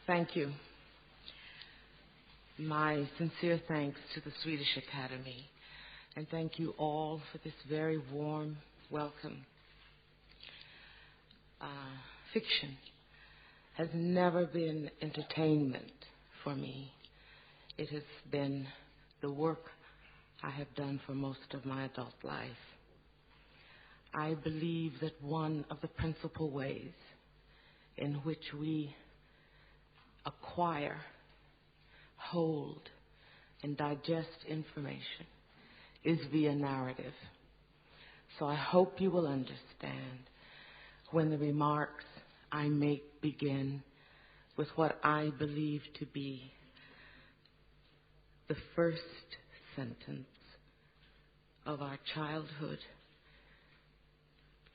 Thank you. My sincere thanks to the Swedish Academy, and thank you all for this very warm welcome. Fiction has never been entertainment for me. It has been the work I have done for most of my adult life. I believe that one of the principal ways in which we acquire, hold, and digest information is via narrative. So I hope you will understand when the remarks I make begin with what I believe to be the first sentence of our childhood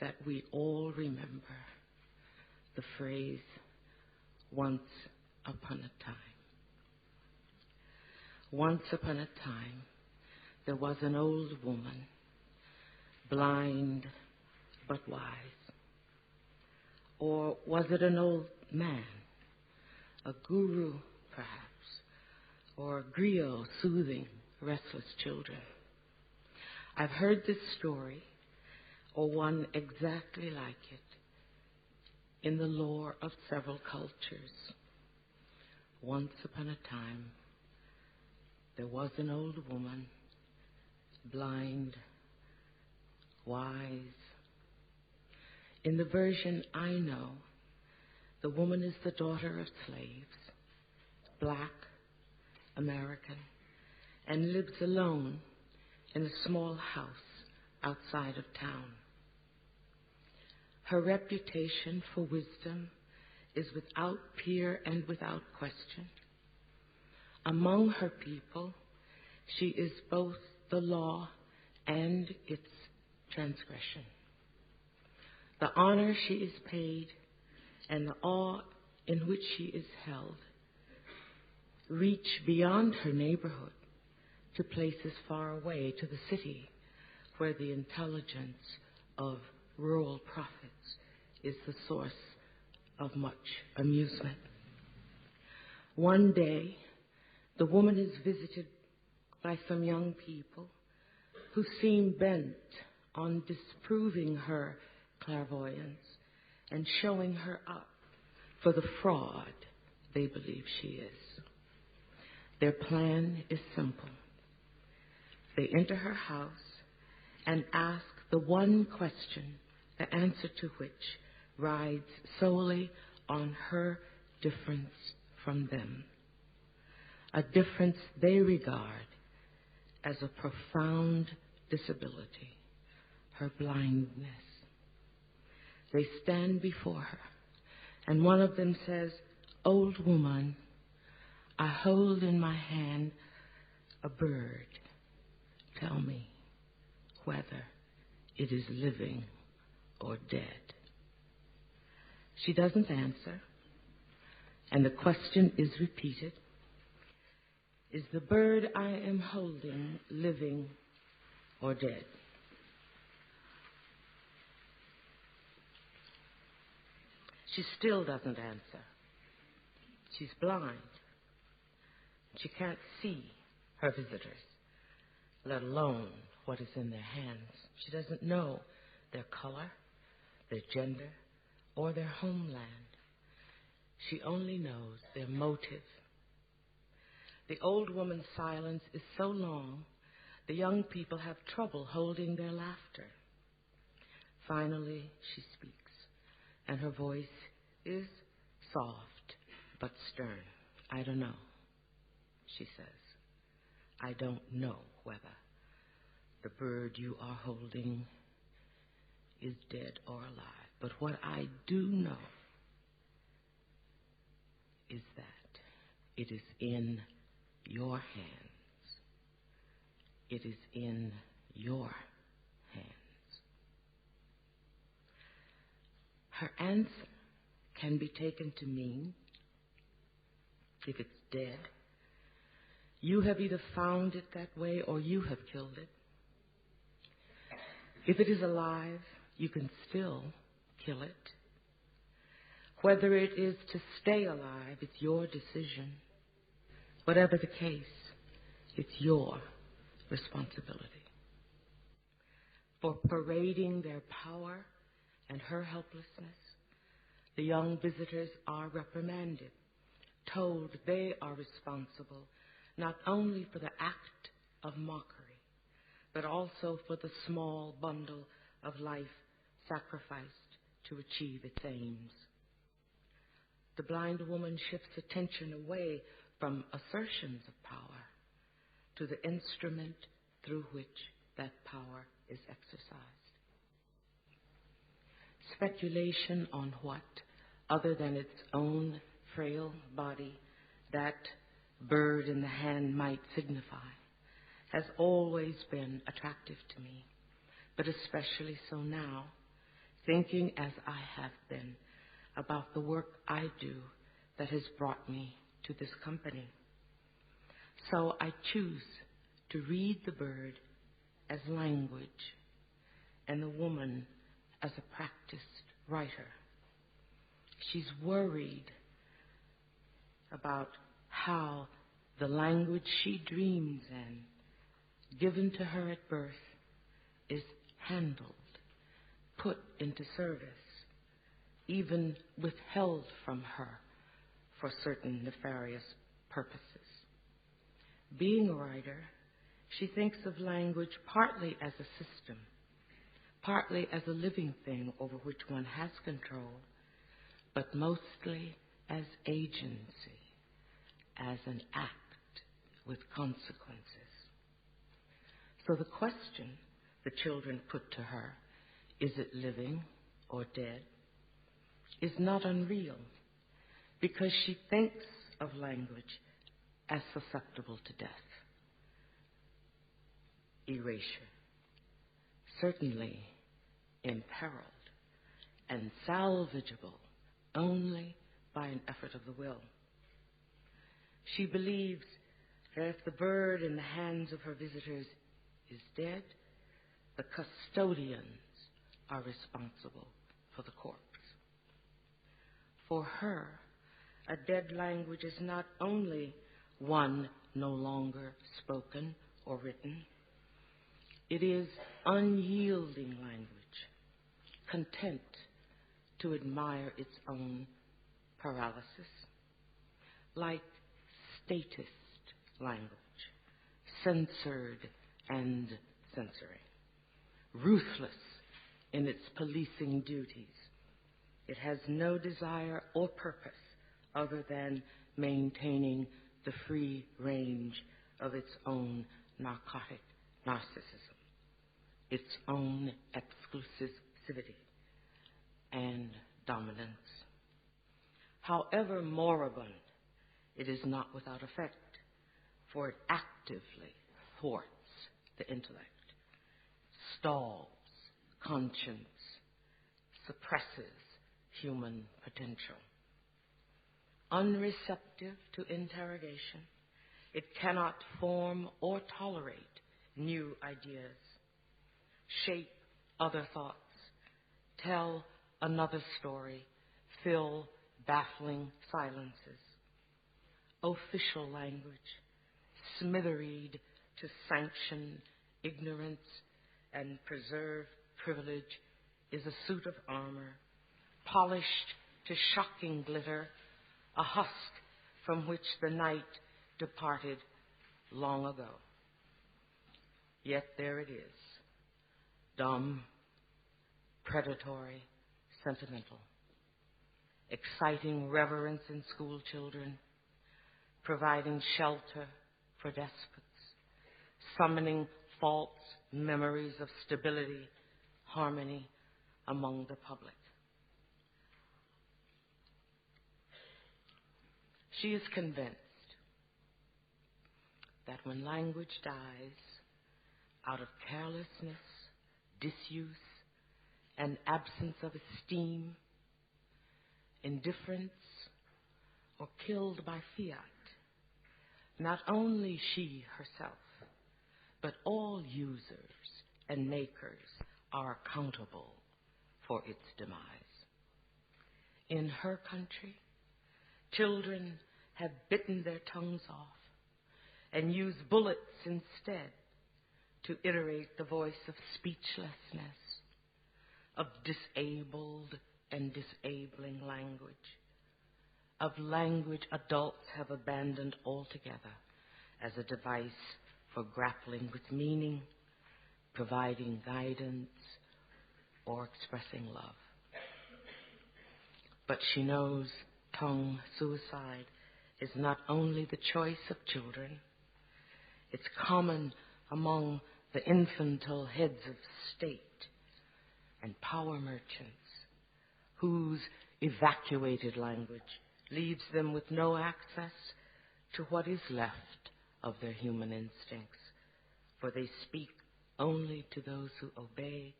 that we all remember, the phrase, "Once upon a time." Once upon a time, there was an old woman, blind but wise. Or was it an old man, a guru perhaps, or a griot soothing restless children? I've heard this story, or one exactly like it, in the lore of several cultures. Once upon a time, there was an old woman, blind, wise. In the version I know, the woman is the daughter of slaves, black, American, and lives alone in a small house outside of town. Her reputation for wisdom is without peer and without question. Among her people, she is both the law and its transgression. The honor she is paid and the awe in which she is held reach beyond her neighborhood to places far away, to the city, where the intelligence of rural prophets is the source of much amusement. One day, the woman is visited by some young people who seem bent on disproving her clairvoyance and showing her up for the fraud they believe she is. Their plan is simple. They enter her house and ask the one question, the answer to which rides solely on her difference from them, a difference they regard as a profound disability, her blindness. They stand before her, and one of them says, "Old woman, I hold in my hand a bird. Tell me whether it is living or dead." She doesn't answer, and the question is repeated. Is the bird I am holding living or dead? She still doesn't answer. She's blind. She can't see her visitors, let alone what is in their hands. She doesn't know their color, their gender, or their homeland. She only knows their motive. The old woman's silence is so long, the young people have trouble holding their laughter. Finally, she speaks, and her voice is soft but stern. "I don't know," she says. "I don't know whether the bird you are holding is dead or alive. But what I do know is that it is in your hands. It is in your hands." Her answer can be taken to mean, if it's dead, you have either found it that way or you have killed it. If it is alive, you can still kill it. Whether it is to stay alive, it's your decision. Whatever the case, it's your responsibility. For parading their power and her helplessness, the young visitors are reprimanded, told they are responsible not only for the act of mockery, but also for the small bundle of life sacrificed to achieve its aims. The blind woman shifts attention away from assertions of power to the instrument through which that power is exercised. Speculation on what, other than its own frail body, that bird in the hand might signify, has always been attractive to me, but especially so now, thinking as I have been about the work I do that has brought me to this company. So I choose to read the bird as language and the woman as a practiced writer. She's worried about how the language she dreams in, given to her at birth, is handled, put into service, even withheld from her for certain nefarious purposes. Being a writer, she thinks of language partly as a system, partly as a living thing over which one has control, but mostly as agency, as an act with consequences. So the question the children put to her, is it living or dead, is not unreal, because she thinks of language as susceptible to death, erasure, certainly imperiled and salvageable only by an effort of the will. She believes that if the bird in the hands of her visitors is dead, the custodians are responsible for the corpse. For her, a dead language is not only one no longer spoken or written. It is unyielding language, content to admire its own paralysis, like statist language, censored and censoring, ruthless in its policing duties. It has no desire or purpose other than maintaining the free range of its own narcotic narcissism, its own exclusivity and dominance. However moribund, it is not without effect, for it actively thwarts the intellect, stalls conscience, suppresses human potential. Unreceptive to interrogation, it cannot form or tolerate new ideas, shape other thoughts, tell another story, fill baffling silences. Official language, smitheried to sanction ignorance and preserve privilege, is a suit of armor, polished to shocking glitter, a husk from which the night departed long ago. Yet there it is, dumb, predatory, sentimental, exciting reverence in school children, providing shelter for despots, summoning false memories of stability, harmony among the public. She is convinced that when language dies out of carelessness, disuse, and absence of esteem, indifference, or killed by fiat, not only she herself, but all users and makers are accountable for its demise. In her country, children have bitten their tongues off and use bullets instead to iterate the voice of speechlessness, of disabled and disabling language, of language adults have abandoned altogether as a device for grappling with meaning, providing guidance, or expressing love. But she knows tongue suicide is not only the choice of children, it's common among the infantile heads of state and power merchants whose evacuated language leaves them with no access to what is left of their human instincts, for they speak only to those who obey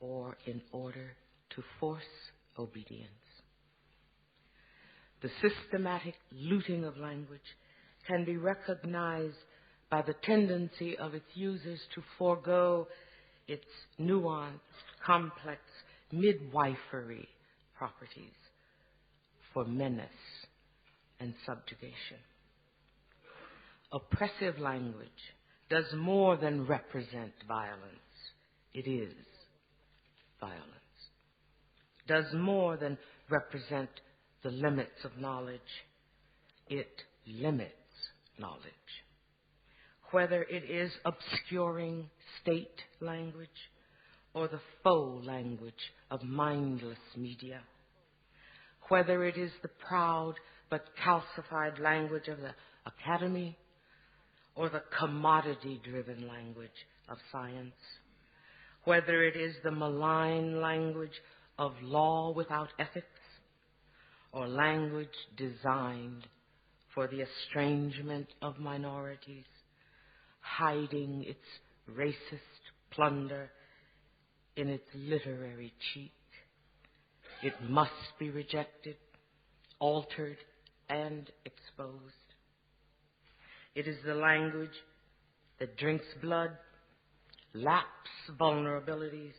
or in order to force obedience. The systematic looting of language can be recognized by the tendency of its users to forego its nuanced, complex, midwifery properties for menace and subjugation. Oppressive language does more than represent violence. It is violence. Does more than represent the limits of knowledge. It limits knowledge. Whether it is obscuring state language or the faux language of mindless media, whether it is the proud but calcified language of the academy or the commodity-driven language of science, whether it is the malign language of law without ethics or language designed for the estrangement of minorities, hiding its racist plunder in its literary cheek. It must be rejected, altered, and exposed. It is the language that drinks blood, laps vulnerabilities,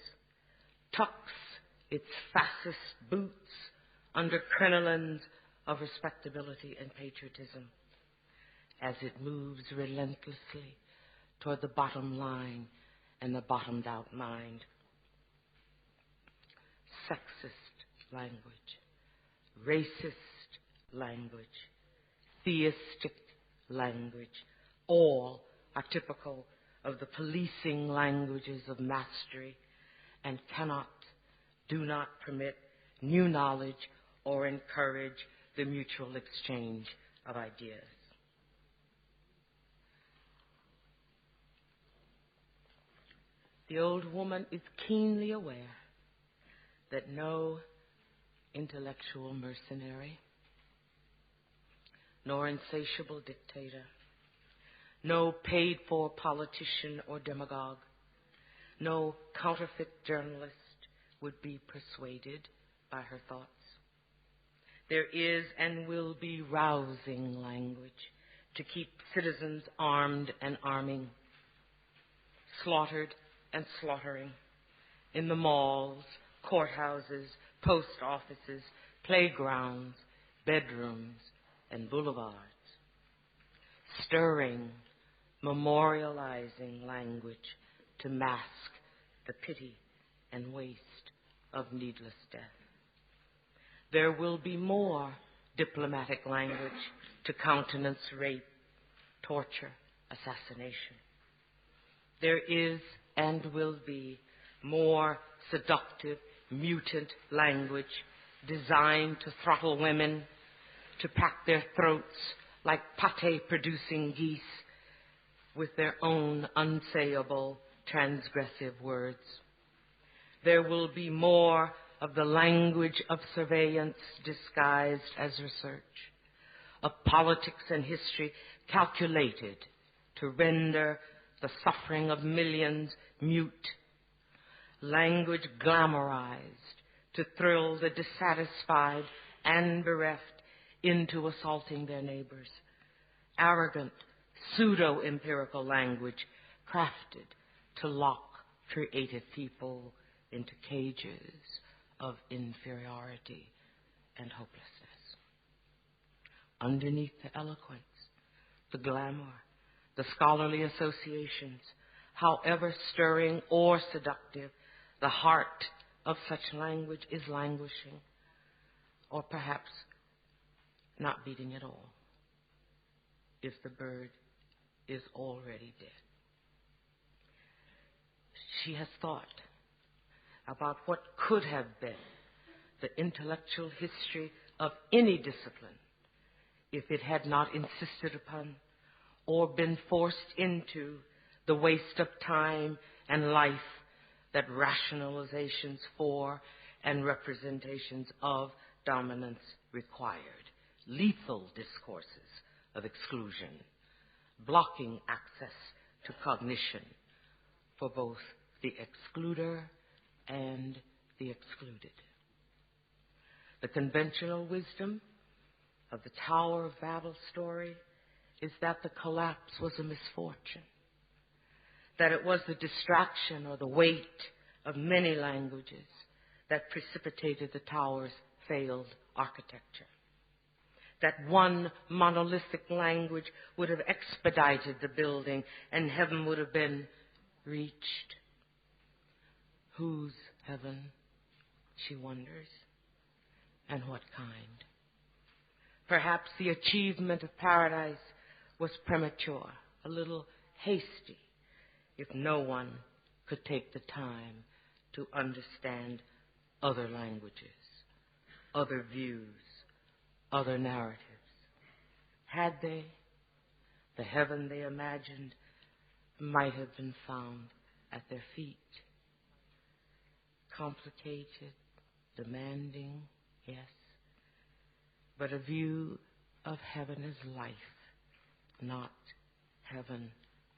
tucks its fascist boots under crinolines of respectability and patriotism as it moves relentlessly toward the bottom line and the bottomed out mind. Sexist language, racist language, theistic language, all are typical of the policing languages of mastery and do not permit new knowledge or encourage the mutual exchange of ideas. The old woman is keenly aware that no intellectual mercenary, nor insatiable dictator, no paid-for politician or demagogue, no counterfeit journalist would be persuaded by her thoughts. There is and will be rousing language to keep citizens armed and arming, slaughtered and slaughtering in the malls, courthouses, post offices, playgrounds, bedrooms, and boulevards. Stirring, memorializing language to mask the pity and waste of needless death. There will be more diplomatic language to countenance rape, torture, assassination. There is and will be more seductive, mutant language designed to throttle women, to pack their throats like pate-producing geese with their own unsayable, transgressive words. There will be more of the language of surveillance disguised as research, of politics and history calculated to render the suffering of millions mute, language glamorized to thrill the dissatisfied and bereft into assaulting their neighbors, arrogant, pseudo-empirical language crafted to lock creative people into cages of inferiority and hopelessness. Underneath the eloquence, the glamour, the scholarly associations, however stirring or seductive, the heart of such language is languishing, or perhaps not beating at all, if the bird is already dead. She has thought about what could have been the intellectual history of any discipline if it had not insisted upon or been forced into the waste of time and life that rationalizations for and representations of dominance required. Lethal discourses of exclusion, blocking access to cognition for both the excluder and the excluded. The conventional wisdom of the Tower of Babel story is that the collapse was a misfortune, that it was the distraction or the weight of many languages that precipitated the tower's failed architecture, that one monolithic language would have expedited the building and heaven would have been reached. Whose heaven, she wonders, and what kind? Perhaps the achievement of paradise was premature, a little hasty, if no one could take the time to understand other languages, other views, other narratives. Had they, the heaven they imagined might have been found at their feet. Complicated, demanding, yes, but a view of heaven as life, not heaven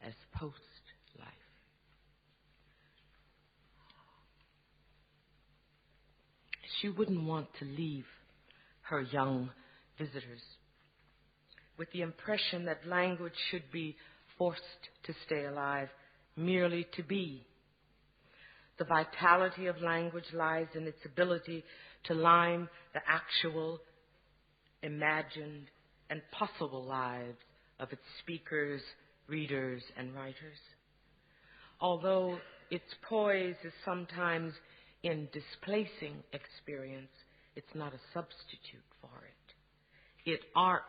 as post-life. She wouldn't want to leave her young visitors with the impression that language should be forced to stay alive, merely to be. The vitality of language lies in its ability to line the actual, imagined, and possible lives of its speakers, readers, and writers. Although its poise is sometimes in displacing experience, it's not a substitute for it. It arcs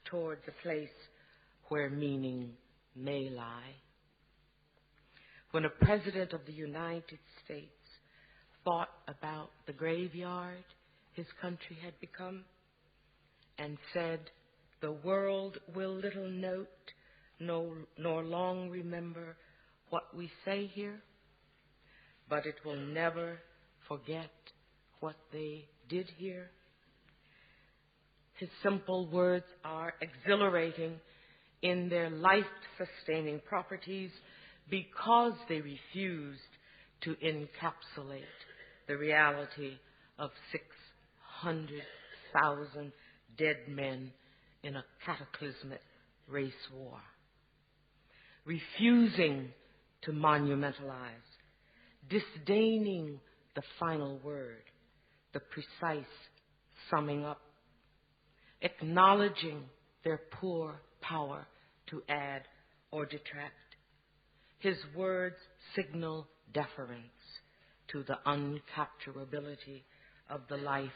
toward the place where meaning may lie. When a president of the United States thought about the graveyard his country had become and said, "The world will little note nor long remember what we say here, but it will never forget what they did here." His simple words are exhilarating in their life-sustaining properties because they refused to encapsulate the reality of 600,000 dead men in a cataclysmic race war. Refusing to monumentalize, disdaining the final word, the precise summing up, acknowledging their poor power to add or detract. His words signal deference to the uncapturability of the life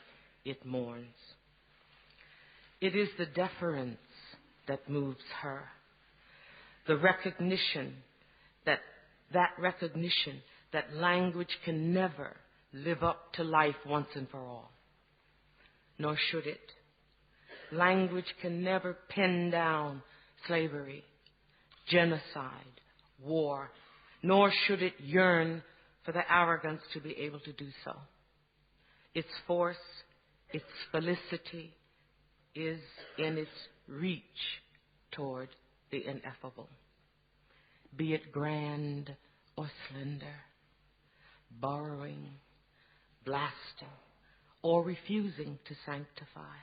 it mourns. It is the deference that moves her, the recognition that language can never live up to life once and for all, nor should it. Language can never pin down slavery, genocide, war, nor should it yearn for the arrogance to be able to do so. Its force, its felicity is in its reach toward the ineffable, be it grand or slender, borrowing, blasting, or refusing to sanctify.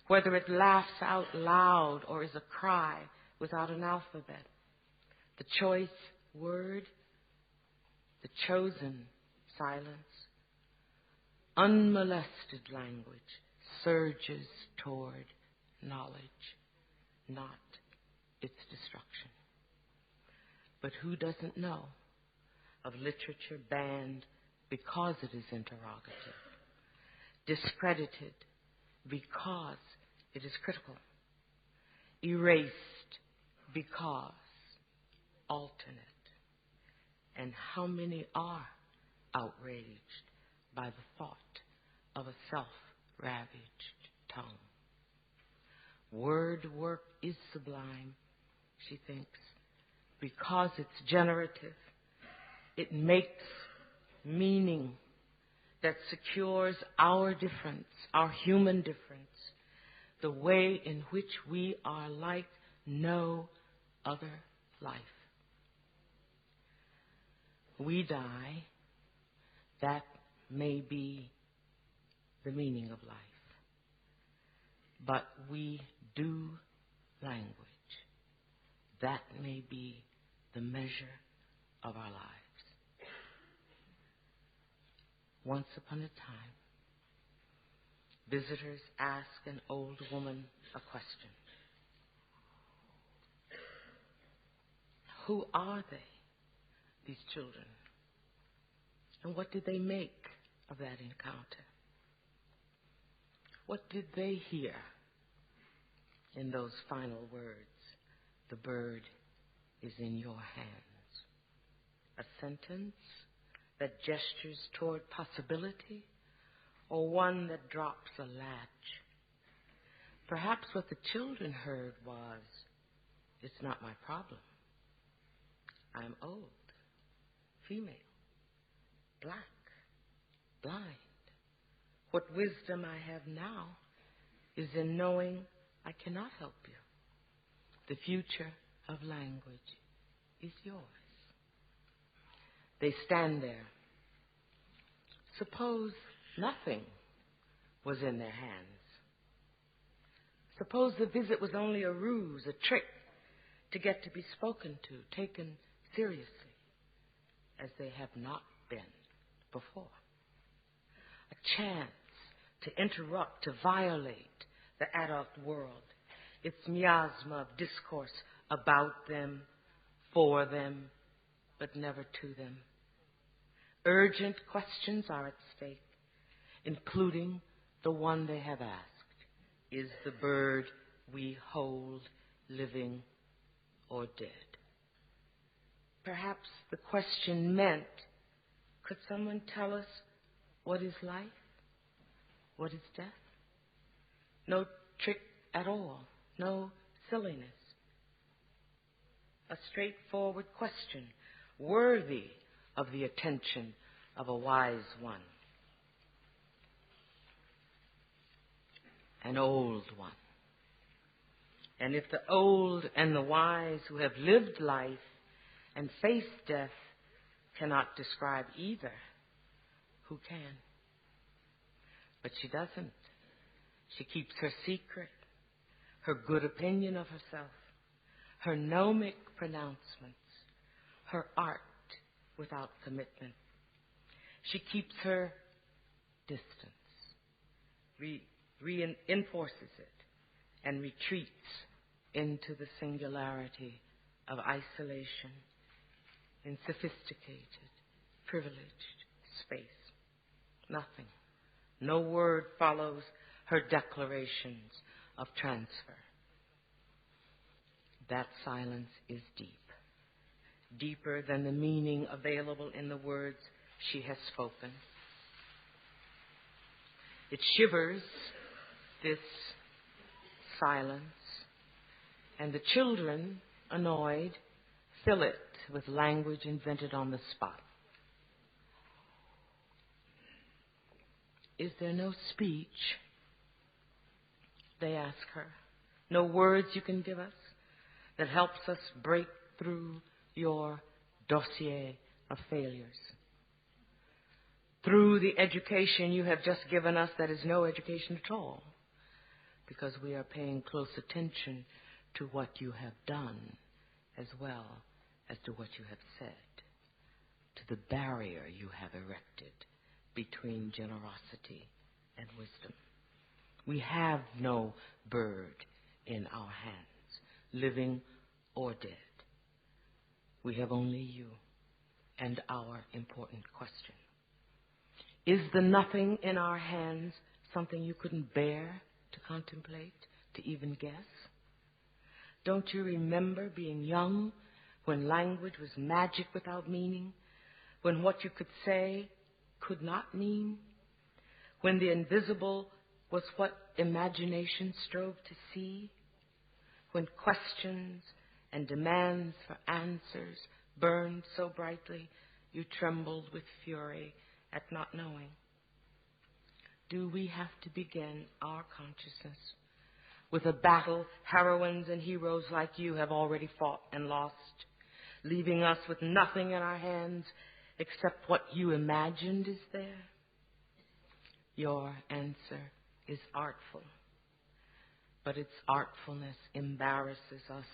Whether it laughs out loud or is a cry without an alphabet, the choice word, the chosen silence, unmolested language surges toward knowledge, not its destruction. But who doesn't know of literature banned because it is interrogative, discredited because it is critical, erased because alternate? And how many are outraged by the thought of a self-ravaged tongue? Word work is sublime, she thinks, because it's generative. It makes meaning that secures our difference, our human difference, the way in which we are like no other life. We die, that may be the meaning of life. But we do language. That may be the measure of our lives. Once upon a time, visitors asked an old woman a question. Who are they, these children? And what did they make of that encounter? What did they hear in those final words? The bird is in your hands. A sentence that gestures toward possibility, or one that drops a latch? Perhaps what the children heard was, it's not my problem. I'm old, female, black, blind. What wisdom I have now is in knowing I cannot help you. The future of language is yours. They stand there. Suppose nothing was in their hands. Suppose the visit was only a ruse, a trick to get to be spoken to, taken seriously, as they have not been before. A chance to interrupt, to violate the adult world, its miasma of discourse about them, for them, but never to them. Urgent questions are at stake, including the one they have asked. Is the bird we hold living or dead? Perhaps the question meant, could someone tell us what is life? What is death? No trick at all, no silliness. A straightforward question, worthy of the attention of a wise one. An old one. And if the old and the wise who have lived life and faced death cannot describe either, who can? But she doesn't. She keeps her secret, her good opinion of herself, her gnomic pronouncements, her art without commitment. She keeps her distance, reinforces it, and retreats into the singularity of isolation in sophisticated, privileged space. Nothing. No word follows her declarations of transfer. That silence is deep, deeper than the meaning available in the words she has spoken. It shivers, this silence, and the children, annoyed, fill it with language invented on the spot. Is there no speech, they ask her, no words you can give us that helps us break through your dossier of failures? Through the education you have just given us that is no education at all, because we are paying close attention to what you have done as well as to what you have said, to the barrier you have erected between generosity and wisdom. We have no bird in our hands, living or dead. We have only you and our important question. Is the nothing in our hands something you couldn't bear to contemplate, to even guess? Don't you remember being young when language was magic without meaning, when what you could say could not mean, when the invisible was what imagination strove to see, when questions and demands for answers burned so brightly you trembled with fury at not knowing? Do we have to begin our consciousness with a battle heroines and heroes like you have already fought and lost, leaving us with nothing in our hands except what you imagined is there? Your answer is artful, but its artfulness embarrasses us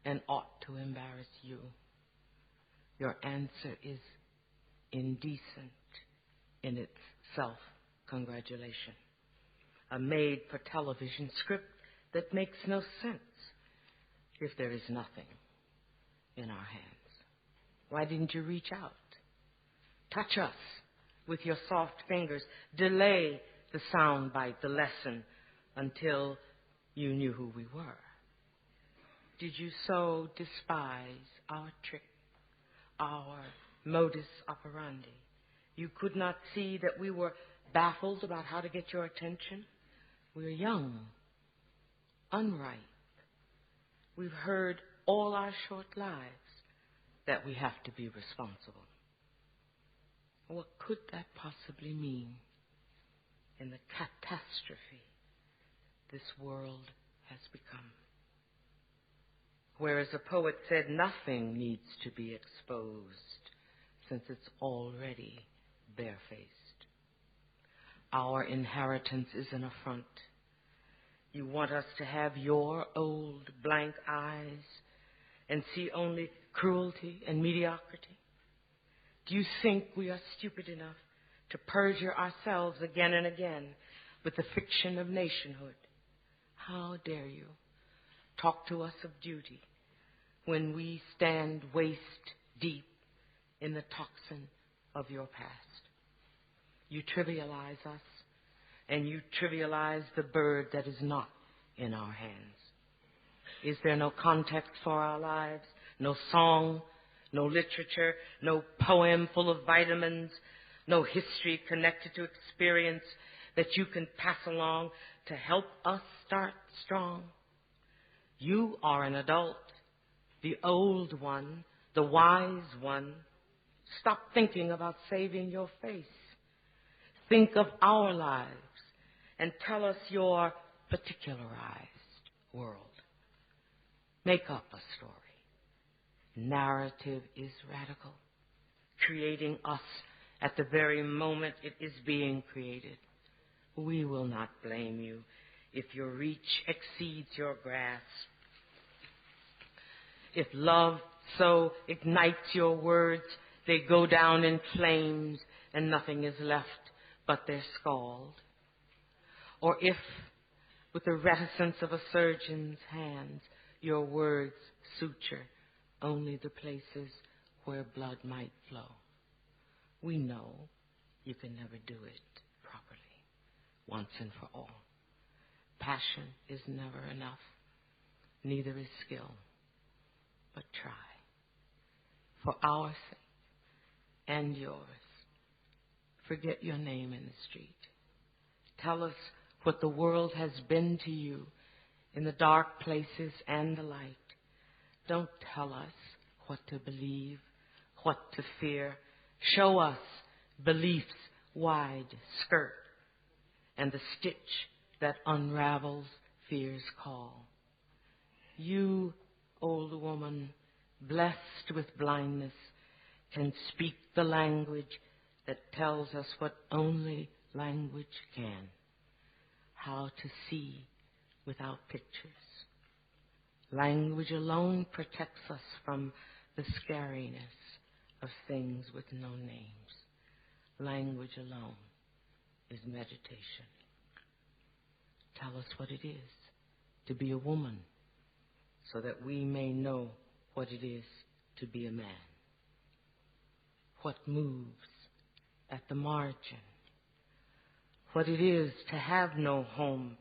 and ought to embarrass you. Your answer is indecent in its self-congratulation, a made-for-television script that makes no sense if there is nothing in our hands. Why didn't you reach out? Touch us with your soft fingers. Delay the soundbite, the lesson, until you knew who we were. Did you so despise our trick, our modus operandi? You could not see that we were baffled about how to get your attention? We're young, unripe. We've heard all our short lives that we have to be responsible. What could that possibly mean in the catastrophe this world has become? Whereas a poet said nothing needs to be exposed since it's already barefaced. Our inheritance is an affront. You want us to have your old blank eyes and see only cruelty and mediocrity? Do you think we are stupid enough to perjure ourselves again and again with the fiction of nationhood? How dare you talk to us of duty when we stand waist deep in the toxin of your past? You trivialize us, and you trivialize the bird that is not in our hands. Is there no context for our lives? No song, no literature, no poem full of vitamins, no history connected to experience that you can pass along to help us start strong? You are an adult, the old one, the wise one. Stop thinking about saving your face. Think of our lives and tell us your particularized world. Make up a story. Narrative is radical, creating us at the very moment it is being created. We will not blame you if your reach exceeds your grasp. If love so ignites your words, they go down in flames and nothing is left but their scald. Or if, with the reticence of a surgeon's hands, your words suture only the places where blood might flow. We know you can never do it properly, once and for all. Passion is never enough, neither is skill. But try. For our sake and yours, forget your name in the street. Tell us what the world has been to you in the dark places and the light. Don't tell us what to believe, what to fear. Show us belief's wide skirt and the stitch that unravels fear's call. You, old woman, blessed with blindness, can speak the language that tells us what only language can, how to see without pictures. Language alone protects us from the scariness of things with no names. language alone is meditation. Tell us what it is to be a woman so that we may know what it is to be a man. What moves at the margin. What it is to have no home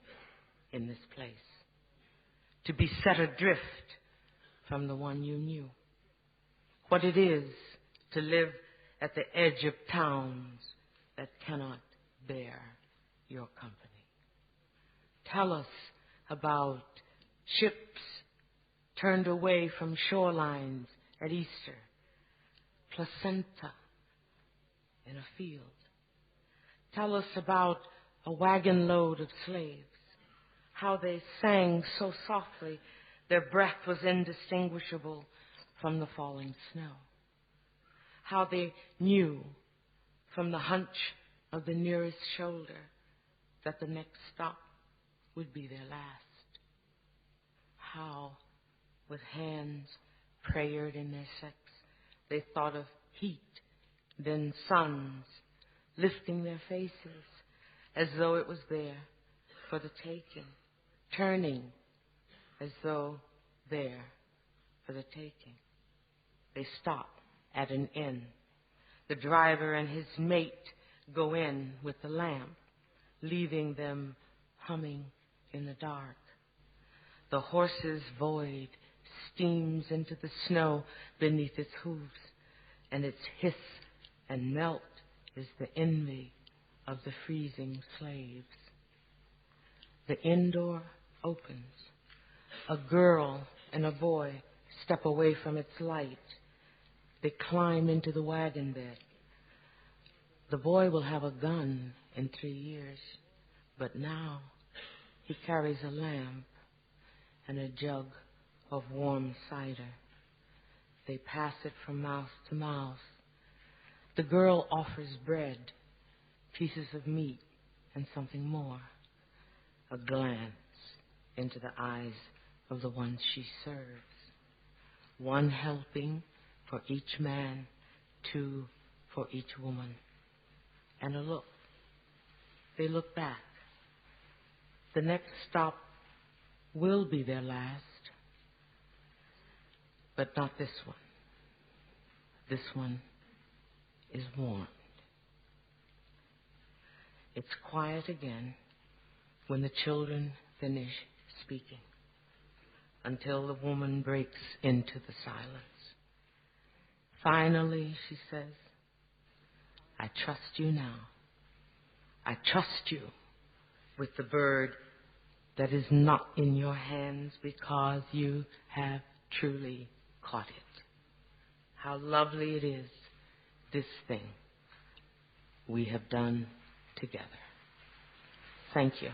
in this place. To be set adrift from the one you knew. What it is to live at the edge of towns that cannot bear your company. Tell us about ships turned away from shorelines at Easter, placenta in a field. Tell us about a wagon load of slaves, how they sang so softly their breath was indistinguishable from the falling snow, how they knew from the hunch of the nearest shoulder that the next stop would be their last, how with hands prayered in their sex they thought of heat, then suns lifting their faces as though it was there for the taking, turning as though there for the taking. They stop at an inn. The driver and his mate go in with the lamp, leaving them humming in the dark. The horse's void steams into the snow beneath its hooves, and its hiss and melt is the envy of the freezing slaves. The inn door opens. A girl and a boy step away from its light. They climb into the wagon bed. The boy will have a gun in 3 years, but now he carries a lamp and a jug of warm cider. They pass it from mouth to mouth. The girl offers bread, pieces of meat, and something more. A glance into the eyes of the one she serves. One helping for each man, 2 for each woman. And a look. They look back. The next stop will be their last, but not this one. This one is warmed. It's quiet again when the children finish speaking, until the woman breaks into the silence. Finally, she says, I trust you now. I trust you with the bird that is not in your hands because you have truly caught it. How lovely it is, this thing we have done together. Thank you.